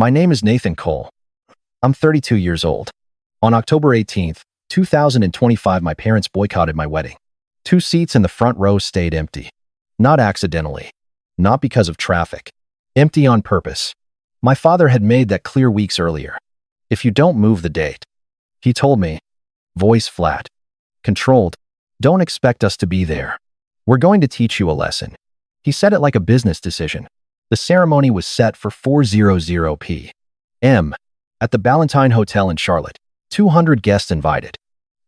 My name is Nathan Cole. I'm 32 years old. On October 18th, 2025, my parents boycotted my wedding. 2 seats in the front row stayed empty. Not accidentally. Not because of traffic. Empty on purpose. My father had made that clear weeks earlier. If you don't move the date, he told me, voice flat, controlled, don't expect us to be there. We're going to teach you a lesson. He said it like a business decision. The ceremony was set for 4:00 p.m. at the Ballantine Hotel in Charlotte. 200 guests invited.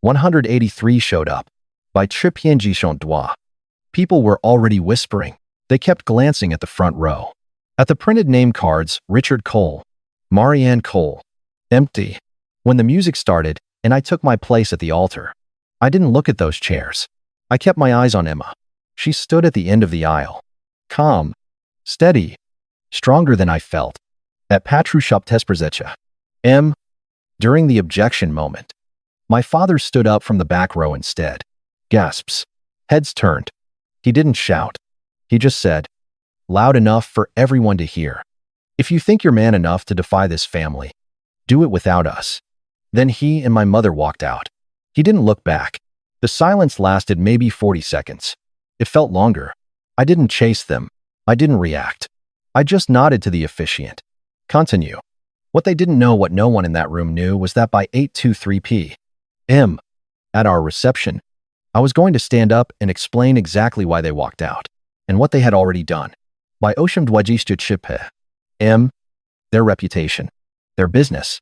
183 showed up. By Tripienji. People were already whispering. They kept glancing at the front row. At the printed name cards, Richard Cole, Marianne Cole. Empty. When the music started and I took my place at the altar, I didn't look at those chairs. I kept my eyes on Emma. She stood at the end of the aisle. Calm. Steady. Stronger than I felt. At Patrushoptesperzecha. During the objection moment, my father stood up from the back row instead. Gasps. Heads turned. He didn't shout. He just said, loud enough for everyone to hear, if you think you're man enough to defy this family, do it without us. Then he and my mother walked out. He didn't look back. The silence lasted maybe 40 seconds. It felt longer. I didn't chase them. I didn't react. I just nodded to the officiant. Continue. What they didn't know, what no one in that room knew, was that by 8:23 p.m. at our reception, I was going to stand up and explain exactly why they walked out and what they had already done. By Osham their reputation, their business,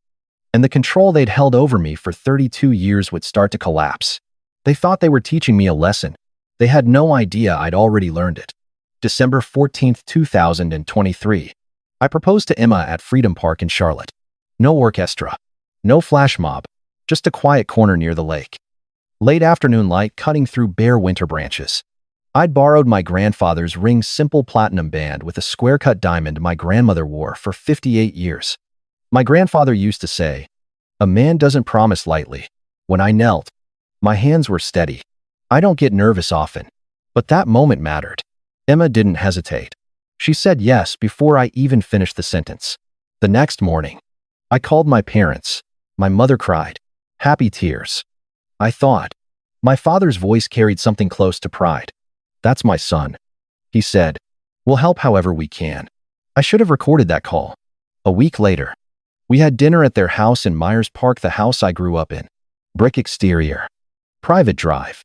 and the control they'd held over me for 32 years would start to collapse. They thought they were teaching me a lesson. They had no idea I'd already learned it. December 14th, 2023. I proposed to Emma at Freedom Park in Charlotte. No orchestra. No flash mob. Just a quiet corner near the lake. Late afternoon light cutting through bare winter branches. I'd borrowed my grandfather's ring simple platinum band with a square-cut diamond my grandmother wore for 58 years. My grandfather used to say, a man doesn't promise lightly. When I knelt, my hands were steady. I don't get nervous often, but that moment mattered. Emma didn't hesitate. She said yes before I even finished the sentence. The next morning, I called my parents. My mother cried. Happy tears. I thought. My father's voice carried something close to pride. That's my son. He said, we'll help however we can. I should have recorded that call. A week later, we had dinner at their house in Myers Park, the house I grew up in. Brick exterior. Private drive.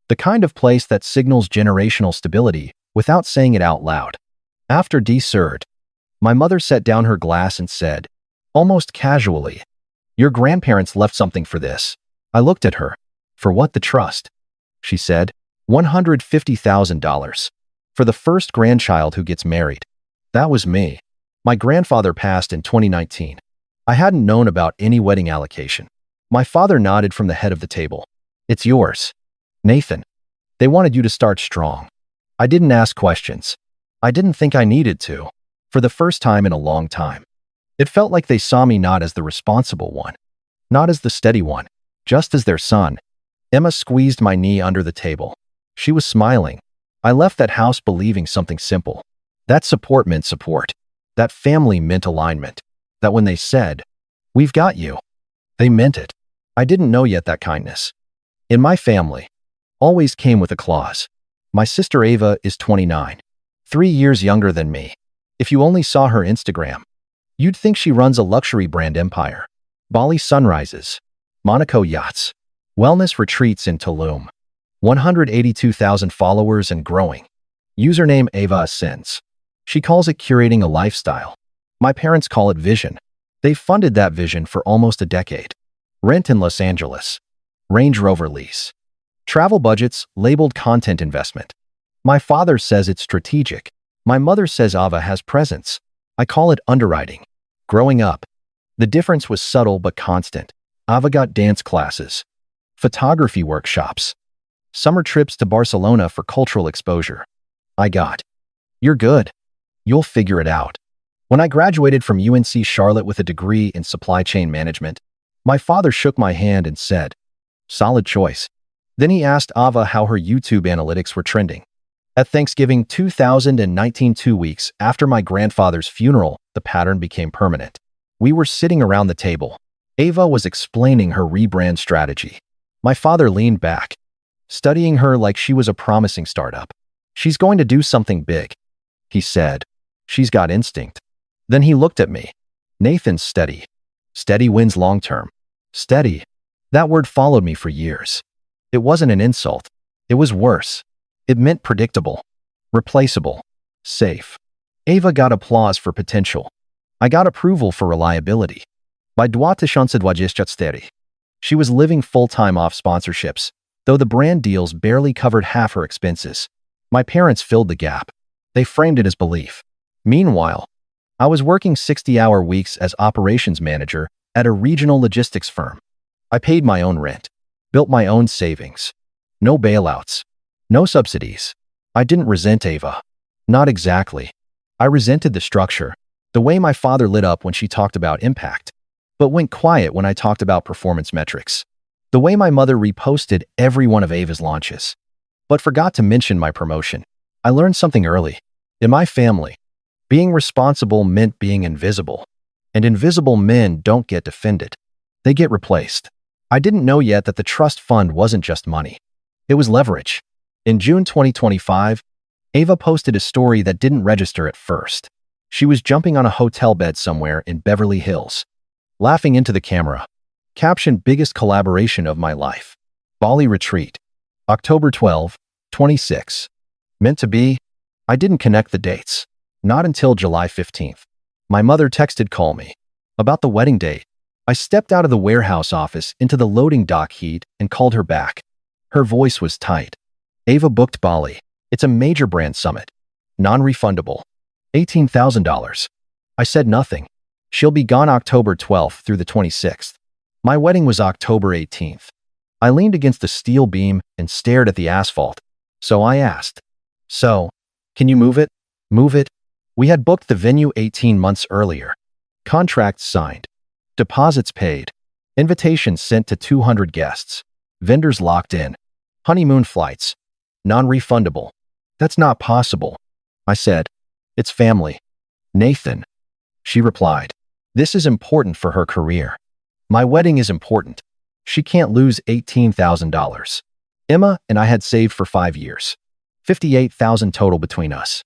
The kind of place that signals generational stability without saying it out loud. After dessert, my mother set down her glass and said, almost casually, your grandparents left something for this. I looked at her. For what? The trust. She said, $150,000. For the first grandchild who gets married. That was me. My grandfather passed in 2019. I hadn't known about any wedding allocation. My father nodded from the head of the table. It's yours, Nathan. They wanted you to start strong. I didn't ask questions. I didn't think I needed to. For the first time in a long time. It felt like they saw me not as the responsible one, not as the steady one, just as their son. Emma squeezed my knee under the table. She was smiling. I left that house believing something simple. That support meant support. That family meant alignment. That when they said, we've got you, they meant it. I didn't know yet that kindness, in my family, always came with a clause. My sister Ava is 29, 3 years younger than me. If you only saw her Instagram, you'd think she runs a luxury brand empire. Bali sunrises, Monaco yachts, wellness retreats in Tulum. 182,000 followers and growing. Username Ava Ascends. She calls it curating a lifestyle. My parents call it vision. They've funded that vision for almost a decade. Rent in Los Angeles. Range Rover lease. Travel budgets labeled content investment. My father says it's strategic. My mother says Ava has presence. I call it underwriting. Growing up, the difference was subtle but constant. Ava got dance classes, photography workshops, summer trips to Barcelona for cultural exposure. I got, you're good. You'll figure it out. When I graduated from UNC Charlotte with a degree in supply chain management, my father shook my hand and said, solid choice. Then he asked Ava how her YouTube analytics were trending. At Thanksgiving 2019, 2 weeks after my grandfather's funeral, the pattern became permanent. We were sitting around the table. Ava was explaining her rebrand strategy. My father leaned back, studying her like she was a promising startup. "She's going to do something big," he said. "She's got instinct." Then he looked at me. "Nathan's steady. Steady wins long term." Steady. That word followed me for years. It wasn't an insult. It was worse. It meant predictable, replaceable, safe. Ava got applause for potential. I got approval for reliability. By 2024, she was living full-time off sponsorships, though the brand deals barely covered half her expenses. My parents filled the gap. They framed it as belief. Meanwhile, I was working 60-hour weeks as operations manager at a regional logistics firm. I paid my own rent, built my own savings. No bailouts, no subsidies. I didn't resent Ava. Not exactly. I resented the structure, the way my father lit up when she talked about impact, but went quiet when I talked about performance metrics. The way my mother reposted every one of Ava's launches, but forgot to mention my promotion. I learned something early. In my family, being responsible meant being invisible, and invisible men don't get defended. They get replaced. I didn't know yet that the trust fund wasn't just money. It was leverage. In June 2025, Ava posted a story that didn't register at first. She was jumping on a hotel bed somewhere in Beverly Hills, laughing into the camera. Caption: "Biggest collaboration of my life. Bali retreat. October 12, 26. Meant to be?" I didn't connect the dates. Not until July 15th. My mother texted "Call me" about the wedding date. I stepped out of the warehouse office into the loading dock heat and called her back. Her voice was tight. "Ava booked Bali. It's a major brand summit. Non-refundable. $18,000. I said nothing. "She'll be gone October 12th through the 26th. My wedding was October 18th. I leaned against the steel beam and stared at the asphalt. So I asked, "So, can you move it?" "Move it?" We had booked the venue 18 months earlier. Contracts signed. Deposits paid. Invitations sent to 200 guests. Vendors locked in. Honeymoon flights. Non-refundable. "That's not possible," I said. "It's family." "Nathan," she replied. "This is important for her career. My wedding is important. She can't lose $18,000. Emma and I had saved for 5 years. $58,000 total between us.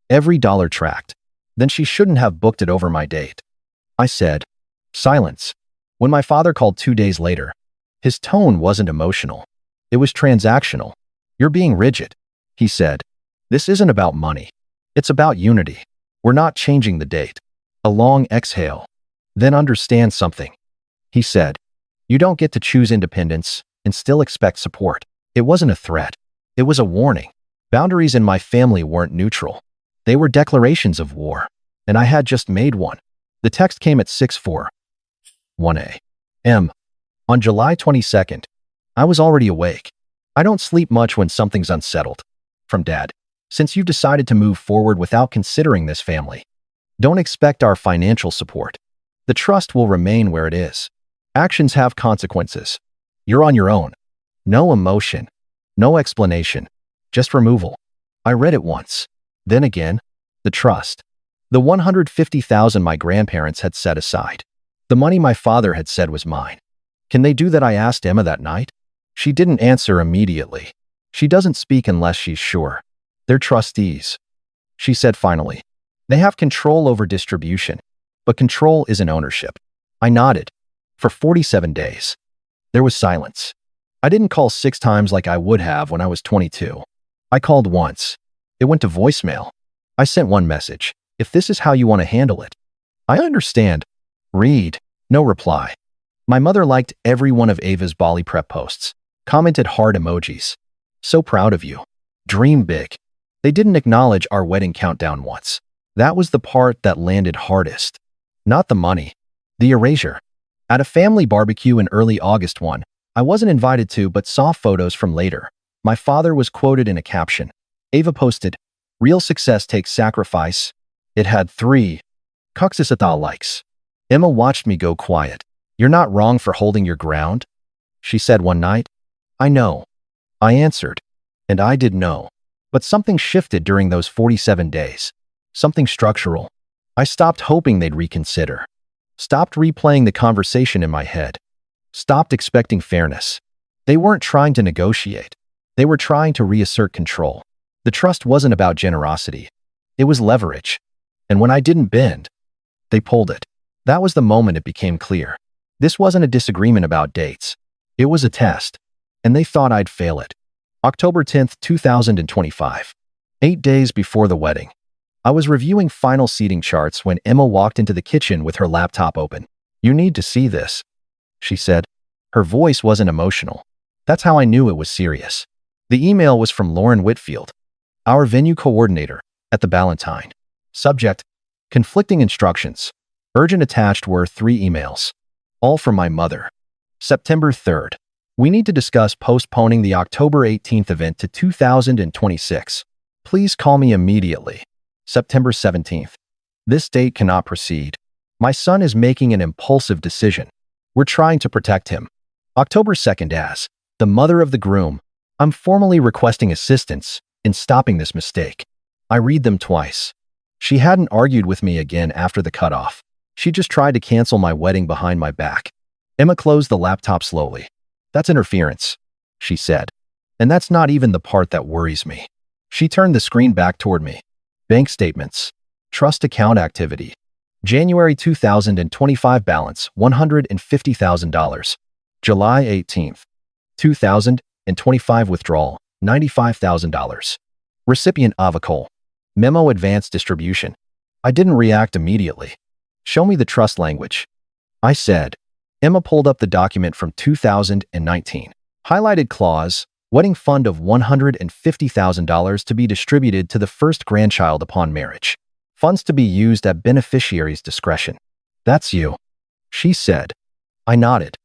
Every dollar tracked. Then she shouldn't have booked it over my date." I said. Silence. When my father called 2 days later, his tone wasn't emotional. It was transactional. "You're being rigid," he said. "This isn't about money. It's about unity. We're not changing the date." A long exhale. "Then understand something," he said. "You don't get to choose independence and still expect support." It wasn't a threat. It was a warning. Boundaries in my family weren't neutral. They were declarations of war, and I had just made one. The text came at 6:41 a.m. On July 22nd. I was already awake. "I don't sleep much when something's unsettled. From Dad. Since you've decided to move forward without considering this family, don't expect our financial support. The trust will remain where it is. Actions have consequences. You're on your own. No emotion. No explanation. Just removal." I read it once. Then again. The trust. The $150,000 my grandparents had set aside. The money my father had said was mine. "Can they do that?" I asked Emma that night. She didn't answer immediately. "She doesn't speak unless she's sure. They're trustees," she said finally. "They have control over distribution, but control isn't ownership." I nodded. For 47 days. There was silence. I didn't call 6 times like I would have when I was 22. I called once. It went to voicemail. I sent one message. "If this is how you want to handle it, I understand." Read. No reply. My mother liked every one of Ava's Bali prep posts. Commented heart emojis. "So proud of you. Dream big." They didn't acknowledge our wedding countdown once. That was the part that landed hardest. Not the money. The erasure. At a family barbecue in early August I wasn't invited to but saw photos from later. My father was quoted in a caption. Ava posted, "Real success takes sacrifice." It had 3 Cuxisata likes. Emma watched me go quiet. "You're not wrong for holding your ground," she said one night. "I know," I answered. And I did know. But something shifted during those 47 days. Something structural. I stopped hoping they'd reconsider. Stopped replaying the conversation in my head. Stopped expecting fairness. They weren't trying to negotiate. They were trying to reassert control. The trust wasn't about generosity. It was leverage. And when I didn't bend, they pulled it. That was the moment it became clear. This wasn't a disagreement about dates. It was a test. And they thought I'd fail it. October 10th, 2025. 8 days before the wedding. I was reviewing final seating charts when Emma walked into the kitchen with her laptop open. "You need to see this," she said. Her voice wasn't emotional. That's how I knew it was serious. The email was from Lauren Whitfield, our venue coordinator at the Ballantine. Subject: conflicting instructions. Urgent. Attached were 3 emails. All from my mother. September 3rd. We need to discuss postponing the October 18th event to 2026. Please call me immediately. September 17th. This date cannot proceed. My son is making an impulsive decision. We're trying to protect him. October 2nd. As the mother of the groom, I'm formally requesting assistance in stopping this mistake. I read them twice. She hadn't argued with me again after the cutoff. She just tried to cancel my wedding behind my back. Emma closed the laptop slowly. "That's interference," she said. "And that's not even the part that worries me." She turned the screen back toward me. Bank statements. Trust account activity. January 2025 balance $150,000. July 18th. 2025 withdrawal $95,000. Recipient Avocol. Memo advanced distribution. I didn't react immediately. "Show me the trust language," I said. Emma pulled up the document from 2019. Highlighted clause: wedding fund of $150,000 to be distributed to the first grandchild upon marriage. Funds to be used at beneficiary's discretion. "That's you," she said. I nodded.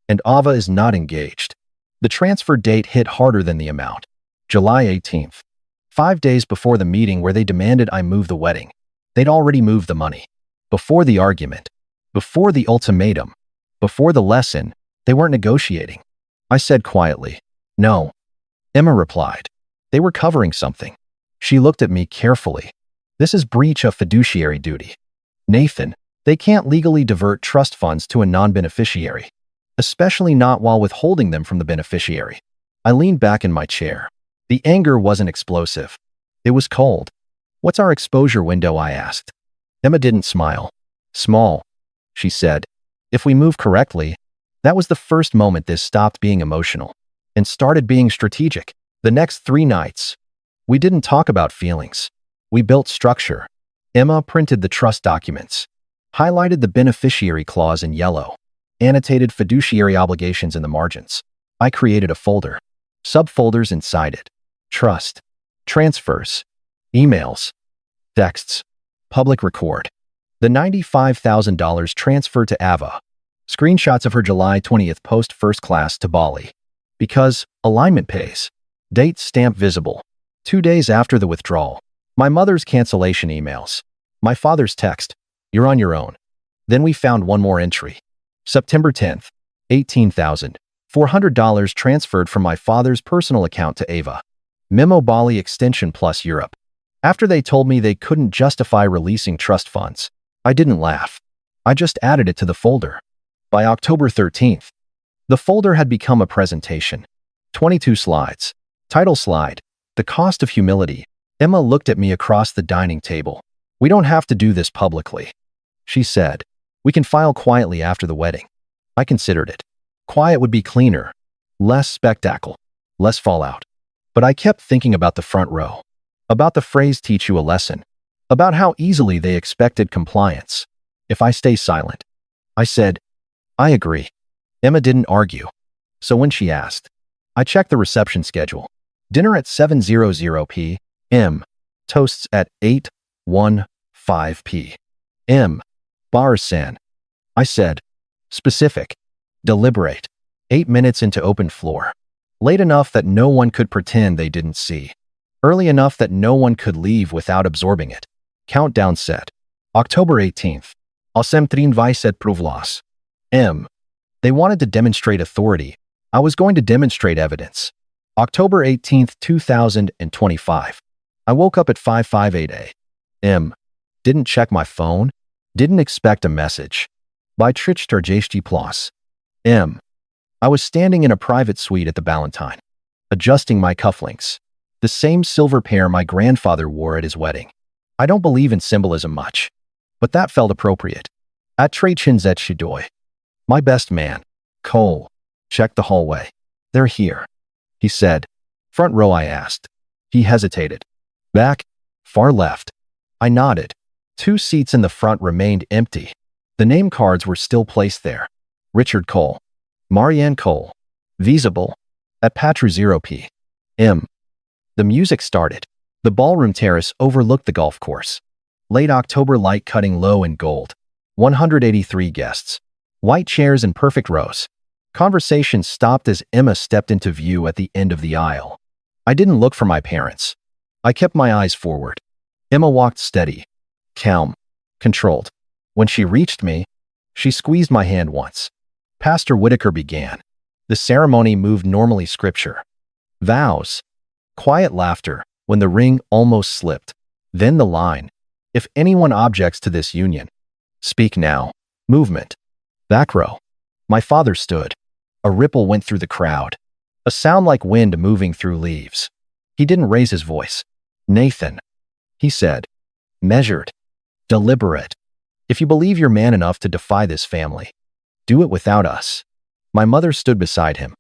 "And Ava is not engaged." The transfer date hit harder than the amount. July 18th. 5 days before the meeting where they demanded I move the wedding. They'd already moved the money. Before the argument. Before the ultimatum. Before the lesson, they weren't negotiating. I said quietly, "No." Emma replied, "They were covering something." She looked at me carefully. "This is breach of fiduciary duty. Nathan, they can't legally divert trust funds to a non-beneficiary, especially not while withholding them from the beneficiary." I leaned back in my chair. The anger wasn't explosive. It was cold. "What's our exposure window?" I asked. Emma didn't smile. "Small," she said. "If we move correctly." That was the first moment this stopped being emotional and started being strategic. The next 3 nights, we didn't talk about feelings. We built structure. Emma printed the trust documents, highlighted the beneficiary clause in yellow, annotated fiduciary obligations in the margins. I created a folder. Subfolders inside it: trust, transfers, emails, texts, public record. The $95,000 transfer to Ava. Screenshots of her July 20th post first class to Bali. Because alignment pays. Date stamp visible. 2 days after the withdrawal. My mother's cancellation emails. My father's text: "You're on your own." Then we found one more entry. September 10th. $18,400 transferred from my father's personal account to Ava. Memo: Bali extension plus Europe. After they told me they couldn't justify releasing trust funds, I didn't laugh. I just added it to the folder. By October 13th, the folder had become a presentation. 22 slides. Title slide: The Cost of Humility. Emma looked at me across the dining table. "We don't have to do this publicly," she said. "We can file quietly after the wedding." I considered it. Quiet would be cleaner, less spectacle, less fallout. But I kept thinking about the front row, about the phrase "teach you a lesson," about how easily they expected compliance. If I stay silent, I said, "I agree." Emma didn't argue. So when she asked, I checked the reception schedule. Dinner at 7:00 p.m. Toasts at 8:15 p.m. Bars San. I said, specific, deliberate. 8 minutes into open floor. Late enough that no one could pretend they didn't see. Early enough that no one could leave without absorbing it. Countdown set. October 18th. Osem trin vajset pruvlas. M. They wanted to demonstrate authority. I was going to demonstrate evidence. October 18th, 2025. I woke up at 5:58 a.m. Didn't check my phone. Didn't expect a message. By Trichterjesti Plus. M. I was standing in a private suite at the Ballantine, adjusting my cufflinks, the same silver pair my grandfather wore at his wedding. I don't believe in symbolism much, but that felt appropriate. At Trachinzet Shidoy. My best man, Cole, checked the hallway. They're here, he said. Front row, I asked. He hesitated. Back? Far left. I nodded. 2 seats in the front remained empty. The name cards were still placed there. Richard Cole. Marianne Cole. Visible. At Patru 0p. M. The music started. The ballroom terrace overlooked the golf course. Late October light cutting low in gold. 183 guests. White chairs in perfect rows. Conversation stopped as Emma stepped into view at the end of the aisle. I didn't look for my parents. I kept my eyes forward. Emma walked steady, calm, controlled. When she reached me, she squeezed my hand once. Pastor Whitaker began. The ceremony moved normally scripture. Vows. Quiet laughter when the ring almost slipped. Then the line. If anyone objects to this union, speak now. Movement. Back row. My father stood. A ripple went through the crowd. A sound like wind moving through leaves. He didn't raise his voice. Nathan, he said. Measured. Deliberate. If you believe you're man enough to defy this family, do it without us. My mother stood beside him,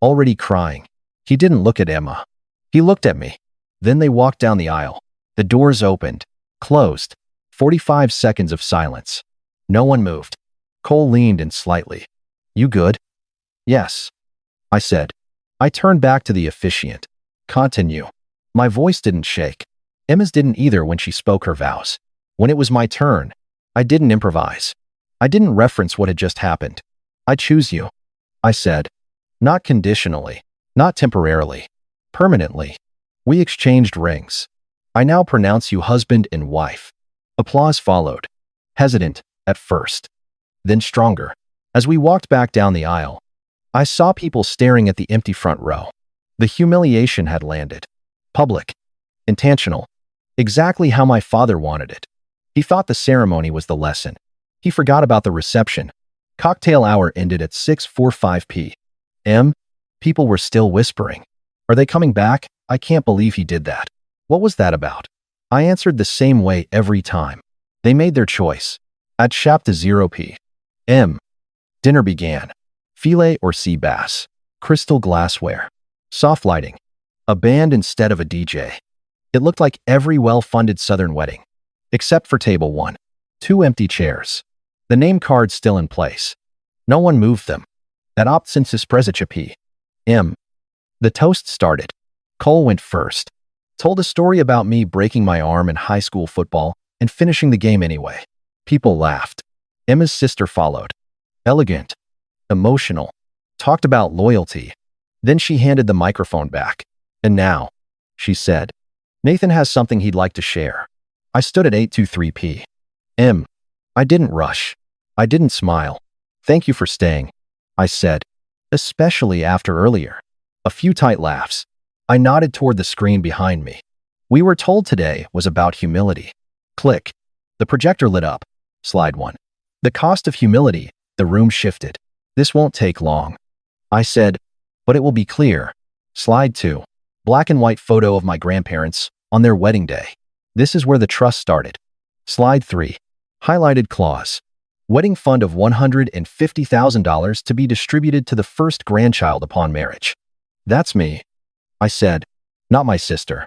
already crying. He didn't look at Emma. He looked at me. Then they walked down the aisle. The doors opened, closed. 45 seconds of silence. No one moved. Cole leaned in slightly. You good? Yes, I said. I turned back to the officiant. Continue. My voice didn't shake. Emma's didn't either when she spoke her vows. When it was my turn, I didn't improvise. I didn't reference what had just happened. I choose you, I said. Not conditionally, not temporarily, permanently. We exchanged rings. I now pronounce you husband and wife. Applause followed. Hesitant, at first. Then stronger. As we walked back down the aisle, I saw people staring at the empty front row. The humiliation had landed. Public. Intentional. Exactly how my father wanted it. He thought the ceremony was the lesson. He forgot about the reception. Cocktail hour ended at 6:45 p.m. People were still whispering. Are they coming back? I can't believe he did that. What was that about? I answered the same way every time. They made their choice. At Chapter 0 p.m. Dinner began. Filet or sea bass. Crystal glassware. Soft lighting. A band instead of a DJ. It looked like every well-funded Southern wedding. Except for table 1. 2 empty chairs. The name cards still in place. No one moved them. That optsensis prezicha p.m. The toast started. Cole went first. Told a story about me breaking my arm in high school football and finishing the game anyway. People laughed. Emma's sister followed. Elegant. Emotional. Talked about loyalty. Then she handed the microphone back. And now, she said, Nathan has something he'd like to share. I stood at 8:23 p.m. I didn't rush. I didn't smile. Thank you for staying, I said, especially after earlier. A few tight laughs. I nodded toward the screen behind me. We were told today was about humility. Click. The projector lit up. Slide 1. The cost of humility. The room shifted. This won't take long, I said, but it will be clear. Slide 2. Black and white photo of my grandparents on their wedding day. This is where the trust started. Slide 3. Highlighted clause. Wedding fund of $150,000 to be distributed to the first grandchild upon marriage. That's me, I said, not my sister.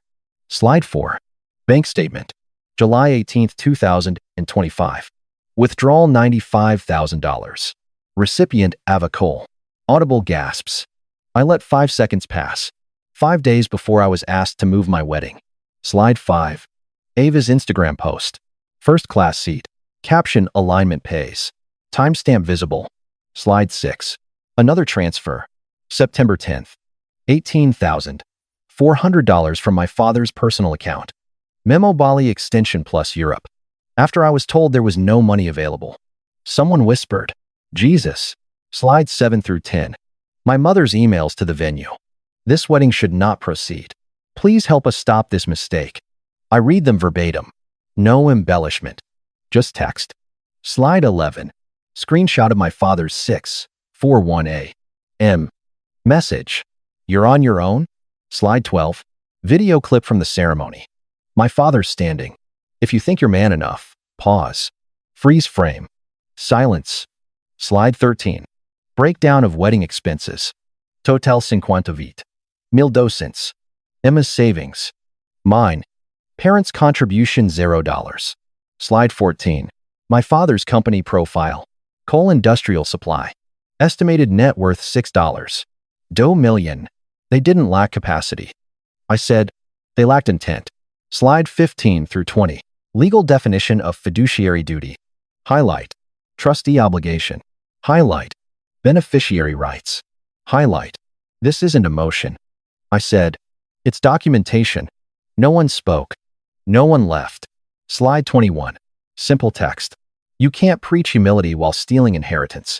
Slide 4. Bank statement. July 18, 2025. Withdrawal $95,000. Recipient Ava Cole. Audible gasps. I let 5 seconds pass. 5 days before I was asked to move my wedding. Slide 5. Ava's Instagram post. First class seat. Caption alignment pays. Timestamp visible. Slide 6. Another transfer. September 10th. $18,400 from my father's personal account. Memo Bali extension plus Europe. After I was told there was no money available. Someone whispered, Jesus. Slides 7 through 10. My mother's emails to the venue. This wedding should not proceed. Please help us stop this mistake. I read them verbatim. No embellishment. Just text. Slide 11. Screenshot of my father's 641 a.m. message. You're on your own? Slide 12. Video clip from the ceremony. My father's standing. If you think you're man enough, pause. Freeze frame. Silence. Slide 13. Breakdown of wedding expenses. Total 58 mil docents. Emma's savings. Mine. Parents' contribution $0. Slide 14. My father's company profile. Coal industrial supply. Estimated net worth $6. $2 million. They didn't lack capacity. I said, they lacked intent. Slide 15 through 20. Legal definition of fiduciary duty. Highlight. Trustee obligation. Highlight. Beneficiary rights. Highlight. This isn't emotion. I said, it's documentation. No one spoke. No one left. Slide 21. Simple text. You can't preach humility while stealing inheritance.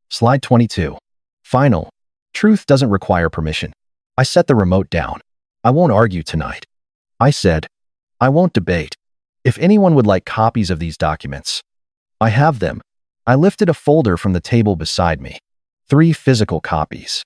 Slide 22. Final. Truth doesn't require permission. I set the remote down. I won't argue tonight. I said, I won't debate. If anyone would like copies of these documents, I have them. I lifted a folder from the table beside me. 3 physical copies.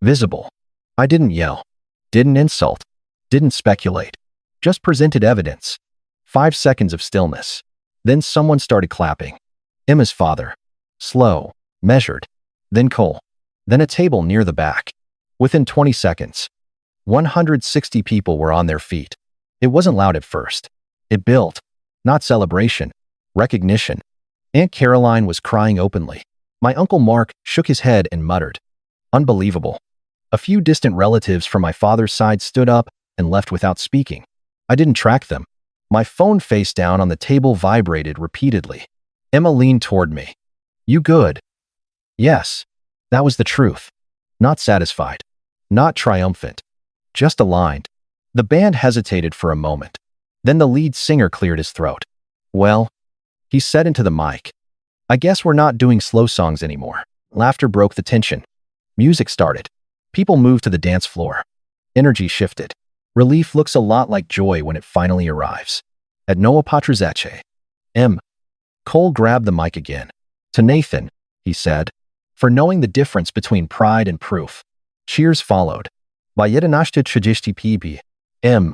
Visible. I didn't yell. Didn't insult. Didn't speculate. Just presented evidence. 5 seconds of stillness. Then someone started clapping. Emma's father. Slow. Measured. Then Cole. Then a table near the back. Within 20 seconds, 160 people were on their feet. It wasn't loud at first. It built. Not celebration. Recognition. Aunt Caroline was crying openly. My Uncle Mark shook his head and muttered, unbelievable. A few distant relatives from my father's side stood up and left without speaking. I didn't track them. My phone face down on the table vibrated repeatedly. Emma leaned toward me. You good? Yes. That was the truth. Not satisfied. Not triumphant. Just aligned. The band hesitated for a moment. Then the lead singer cleared his throat. Well, he said into the mic, I guess we're not doing slow songs anymore. Laughter broke the tension. Music started. People moved to the dance floor. Energy shifted. Relief looks a lot like joy when it finally arrives. At Noah Patrzache. M. Cole grabbed the mic again. To Nathan, he said, for knowing the difference between pride and proof. Cheers followed. By 11:30 p.m. M.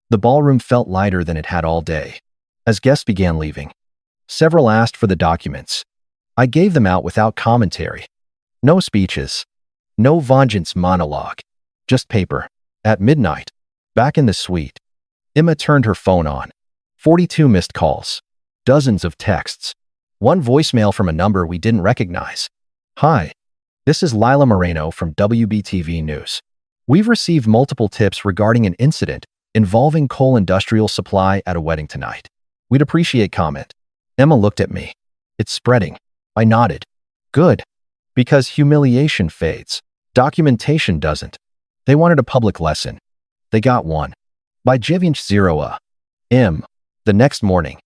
The ballroom felt lighter than it had all day. As guests began leaving, several asked for the documents. I gave them out without commentary. No speeches. No vengeance monologue. Just paper. At midnight, back in the suite, Emma turned her phone on. 42 missed calls. Dozens of texts. One voicemail from a number we didn't recognize. Hi. This is Lila Moreno from WBTV News. We've received multiple tips regarding an incident involving coal industrial supply at a wedding tonight. We'd appreciate comment. Emma looked at me. It's spreading. I nodded. Good. Because humiliation fades. Documentation doesn't. They wanted a public lesson. They got one. By 9:00 a.m. the next morning.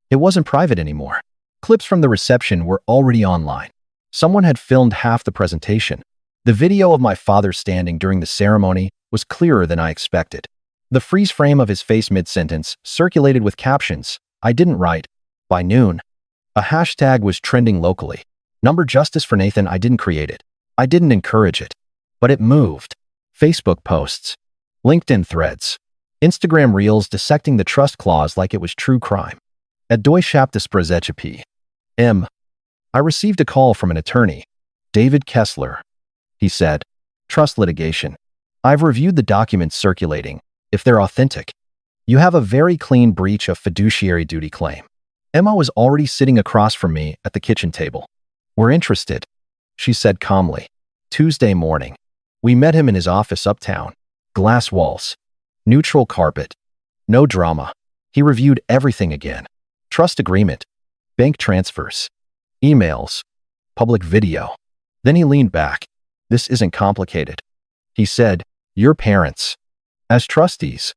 It wasn't private anymore. Clips from the reception were already online. Someone had filmed half the presentation. The video of my father standing during the ceremony was clearer than I expected. The freeze frame of his face mid-sentence circulated with captions I didn't write. By noon, a hashtag was trending locally. Number justice for Nathan. I didn't create it. I didn't encourage it. But it moved. Facebook posts. LinkedIn threads. Instagram reels dissecting the trust clause like it was true crime. At Boycotted p.m. I received a call from an attorney, David Kessler. He said, trust litigation. I've reviewed the documents circulating. If they're authentic, you have a very clean breach of fiduciary duty claim. Emma was already sitting across from me at the kitchen table. We're interested, she said calmly. Tuesday morning. We met him in his office uptown. Glass walls. Neutral carpet. No drama. He reviewed everything again. Trust agreement. Bank transfers. Emails. Public video. Then he leaned back. This isn't complicated. He said, your parents, as trustees,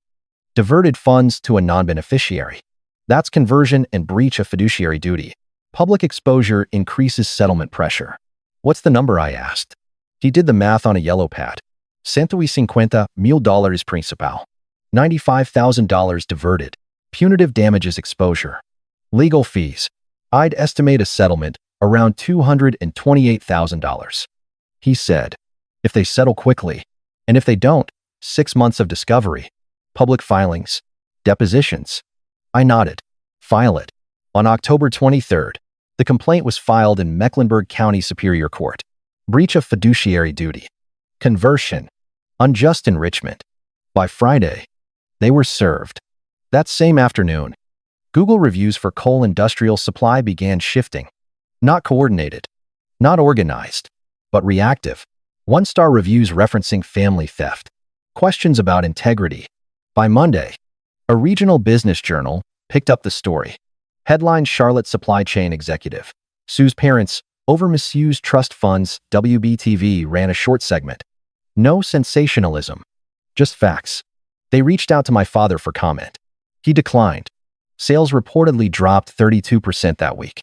diverted funds to a non-beneficiary. That's conversion and breach of fiduciary duty. Public exposure increases settlement pressure. What's the number? I asked. He did the math on a yellow pad. $150,000 principal. $95,000 diverted. Punitive damages exposure. Legal fees. I'd estimate a settlement around $228,000. He said, if they settle quickly, and if they don't, 6 months of discovery, public filings, depositions. I nodded. File it. On October 23rd, the complaint was filed in Mecklenburg County Superior Court. Breach of fiduciary duty. Conversion. Unjust enrichment. By Friday, they were served. That same afternoon, Google reviews for coal industrial supply began shifting. Not coordinated, not organized, but reactive. One-star reviews referencing family theft. Questions about integrity. By Monday, a regional business journal picked up the story. Headline: Charlotte supply chain executive sues parents over misused trust funds. WBTV ran a short segment. No sensationalism, just facts. They reached out to my father for comment. He declined. Sales reportedly dropped 32% that week,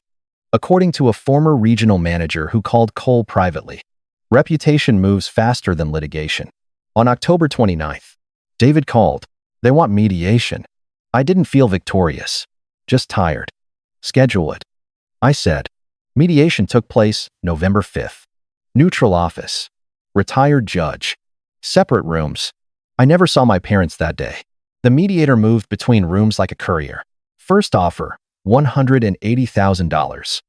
according to a former regional manager who called coal privately. Reputation moves faster than litigation. On October 29th, David called. They want mediation. I didn't feel victorious, just tired. Schedule it. I said. Mediation took place November 5th. Neutral office. Retired judge. Separate rooms. I never saw my parents that day. The mediator moved between rooms like a courier. First offer, $180,000.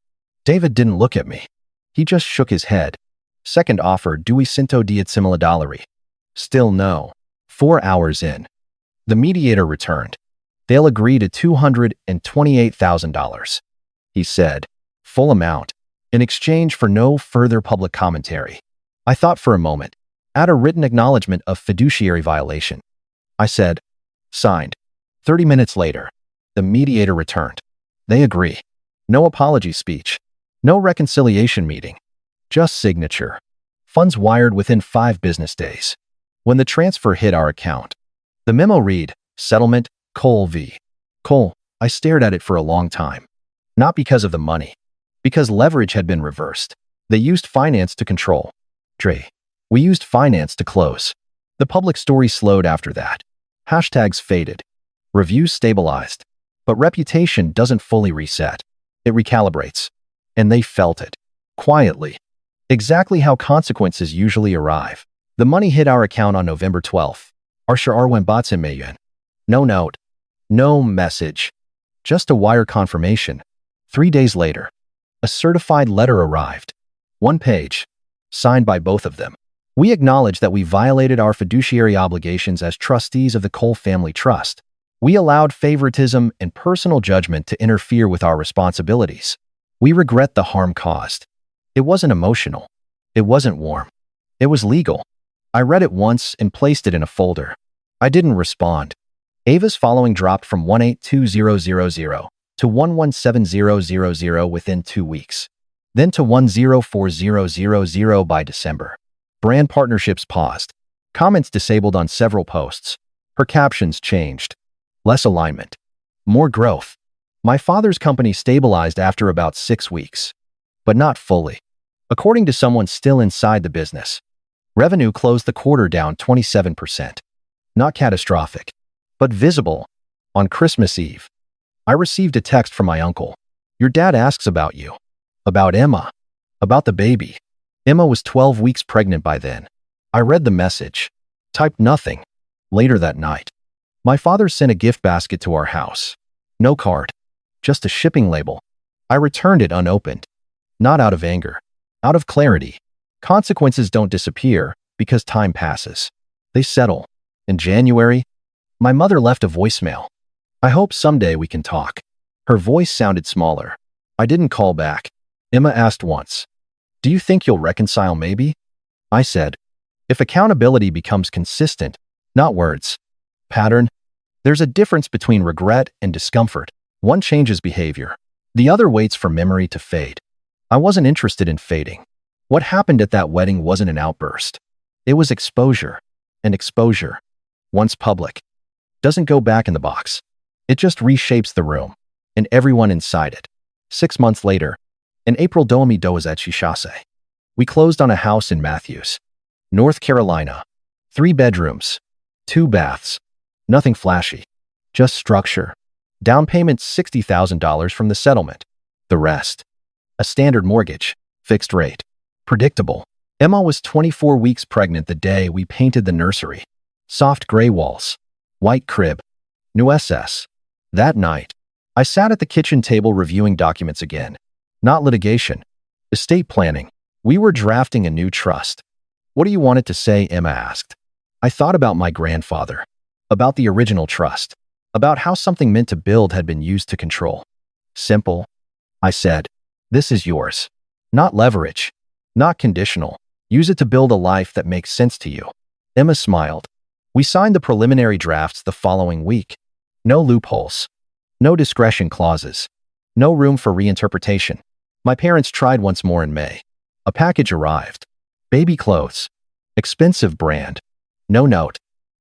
David didn't look at me. He just shook his head. Second offer, $200,000. Still no. 4 hours in, the mediator returned. They'll agree to $228,000. He said, full amount, in exchange for no further public commentary. I thought for a moment. Add a written acknowledgement of fiduciary violation. I said, signed. 30 minutes later, the mediator returned. They agree. No apology speech. No reconciliation meeting. Just signature. Funds wired within 5 business days. When the transfer hit our account, the memo read, Settlement, Coal v. Coal. I stared at it for a long time. Not because of the money. Because leverage had been reversed. They used finance to control. We used finance to close. The public story slowed after that. Hashtags faded. Reviews stabilized. But reputation doesn't fully reset. It recalibrates. And they felt it. Quietly. Exactly how consequences usually arrive. The money hit our account on November 12th. No note. No message. Just a wire confirmation. 3 days later, a certified letter arrived. 1 page. Signed by both of them. We acknowledge that we violated our fiduciary obligations as trustees of the Cole Family Trust. We allowed favoritism and personal judgment to interfere with our responsibilities. We regret the harm caused. It wasn't emotional. It wasn't warm. It was legal. I read it once and placed it in a folder. I didn't respond. Ava's following dropped from 182,000 to 117,000 within 2 weeks. Then to 104,000 by December. Brand partnerships paused. Comments disabled on several posts. Her captions changed. Less alignment. More growth. My father's company stabilized after about 6 weeks. But not fully. According to someone still inside the business, revenue closed the quarter down 27%. Not catastrophic, but visible. On Christmas Eve, I received a text from my uncle. Your dad asks about you. About Emma. About the baby. Emma was 12 weeks pregnant by then. I read the message. Typed nothing. Later that night, my father sent a gift basket to our house. No card. Just a shipping label. I returned it unopened. Not out of anger. Out of clarity. Consequences don't disappear because time passes. They settle. In January, my mother left a voicemail. I hope someday we can talk. Her voice sounded smaller. I didn't call back. Emma asked once, do you think you'll reconcile maybe? I said, if accountability becomes consistent, not words. Pattern. There's a difference between regret and discomfort. One changes behavior. The other waits for memory to fade. I wasn't interested in fading. What happened at that wedding wasn't an outburst. It was exposure. And exposure, once public, doesn't go back in the box. It just reshapes the room and everyone inside it. 6 months later, in April 2018, we closed on a house in Matthews, North Carolina. 3 bedrooms, 2 baths, nothing flashy, just structure. Down payment $60,000 from the settlement. The rest, A standard mortgage, fixed rate. Predictable. Emma was 24 weeks pregnant the day we painted the nursery. Soft gray walls. White crib. New SS. That night, I sat at the kitchen table reviewing documents again. Not litigation. Estate planning. We were drafting a new trust. What do you want it to say? Emma asked. I thought about my grandfather. About the original trust. About how something meant to build had been used to control. Simple. I said, this is yours. Not leverage. Not conditional. Use it to build a life that makes sense to you. Emma smiled. We signed the preliminary drafts the following week. No loopholes. No discretion clauses. No room for reinterpretation. My parents tried once more in May. A package arrived. Baby clothes. Expensive brand. No note.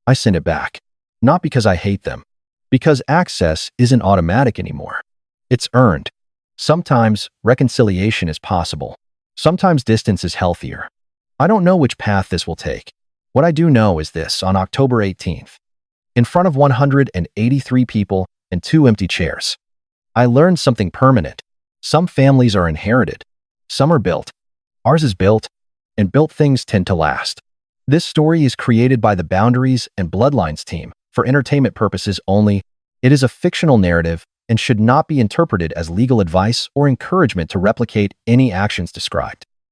I sent it back. Not because I hate them. Because access isn't automatic anymore. It's earned. Sometimes reconciliation is possible. Sometimes distance is healthier. I don't know which path this will take. What I do know is this: on October 18th, in front of 183 people and 2 empty chairs, I learned something permanent. Some families are inherited. Some are built. Ours is built, and built things tend to last. This story is created by the Boundaries and Bloodlines team for entertainment purposes only. It is a fictional narrative and should not be interpreted as legal advice or encouragement to replicate any actions described.